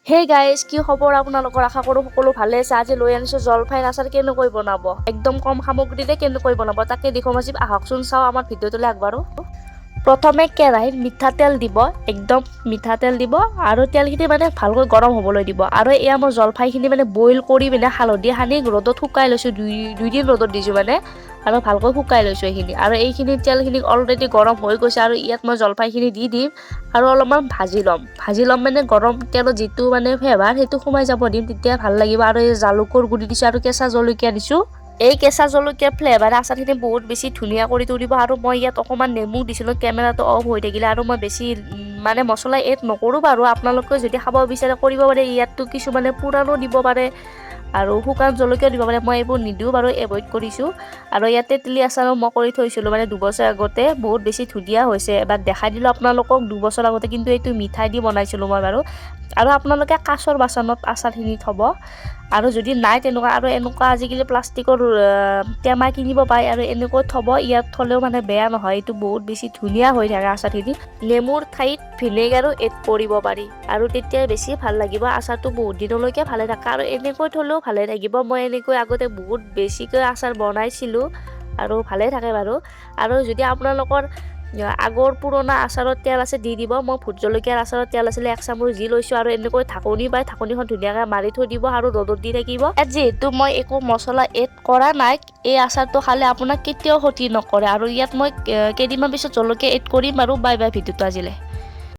Hey guys, কি খবৰ আপোনালোকৰ? আশা কৰোঁ সকলো ভালে আছে। আজি লৈ আনিছোঁ জলফাইৰ আচাৰ কেনেকৈ বনাব, একদম কম সামগ্ৰীৰে কেনেকৈ বনাব তাকে দেখুৱাম। আজি আহকচোন চাওঁ আমাৰ ভিডিঅ'টোলৈ আগবাঢ়ো। প্ৰথমে কেৰাহীত মিঠাতেল দিব, একদম মিঠাতেল দিব আৰু তেলখিনি মানে ভালকৈ গৰম হ'বলৈ দিব। আৰু এয়া মই জলফাইখিনি মানে বইল কৰি পিনে হালধি সানি ৰ'দত শুকাই লৈছোঁ, দুইদিন ৰ'দত দিছোঁ মানে, আৰু ভালকৈ শুকাই লৈছোঁ এইখিনি। আৰু এইখিনি তেলখিনি অলৰেডি গৰম হৈ গৈছে আৰু ইয়াত মই জলফাইখিনি দি দিম আৰু অলপমান ভাজি ল'ম মানে গৰম তেলত যিটো মানে ফ্লেভাৰ সেইটো সোমাই যাব দিম, তেতিয়া ভাল লাগিব। আৰু এই জালুকৰ গুড়ি দিছোঁ আৰু কেঁচা জলকীয়া দিছোঁ। এই কেঁচা জলকীয়াৰ ফ্লেভাৰে আচাৰখিনি বহুত বেছি ধুনীয়া কৰি তুলিব। আৰু মই ইয়াত অকণমান নেমু দিছিলোঁ, কেমেৰাটো অফ হৈ থাকিলে, আৰু মই বেছি মানে মছলা এড নকৰোঁ বাৰু। আপোনালোকে যদি খাব বিচাৰে কৰিব পাৰে, ইয়াততো কিছুমানে পুৰাণো দিব পাৰে আৰু শুকান জলকীয়া দিব পাৰে। মই এইবোৰ নিদিওঁ বাৰু, এভইড কৰিছোঁ। আৰু ইয়াত তেঁতেলী আচাৰো মই কৰি থৈছিলোঁ মানে 2 বছৰ আগতে, বহুত বেছি ধুনীয়া হৈছে। এবাৰ দেখাই দিলোঁ আপোনালোকক 2 বছৰ আগতে, কিন্তু এইটো মিঠাই দি বনাইছিলোঁ মই বাৰু। আৰু আপোনালোকে কাঁচৰ বাচনত আচাৰখিনি থ'ব। আৰু যদি নাই তেনেকুৱা, আৰু এনেকুৱা আজিকালি প্লাষ্টিকৰ টেমা কিনিব পায়, আৰু এনেকৈ থ'ব। ইয়াত থ'লেও মানে বেয়া নহয়, এইটো বহুত বেছি ধুনীয়া হৈ থাকে আচাৰখিনি। নেমুৰ ঠাইত ভিনেগাৰো এড কৰিব পাৰি, আৰু তেতিয়া বেছি ভাল লাগিব। আচাৰটো বহুত দিনলৈকে ভালে থাকে, আৰু এনেকৈ থ'লেও ভালে থাকিব। মই এনেকৈ আগতে বহুত বেছিকৈ আচাৰ বনাইছিলোঁ আৰু ভালে থাকে বাৰু। আৰু যদি আপোনালোকৰ আগৰ পুৰণা আচাৰৰ তেল আছে দি দিব। মই ভোট জলকীয়াৰ আচাৰৰ তেল আছিলে 1 চামুচ দি লৈছোঁ, আৰু এনেকৈ ঢাকনি পাই ঢাকনিখন ধুনীয়াকৈ মাৰি থৈ দিব আৰু ৰ'দত দি থাকিব। ইয়াত যিহেতু মই একো মছলা এড কৰা নাই, এই আচাৰটো খালে আপোনাক কেতিয়াও ক্ষতি নকৰে। আৰু ইয়াত মই কেইদিনমান পিছত জলকীয়া এড কৰিম আৰু। বাই বাই, ভিডিঅ'টো আজিলৈ।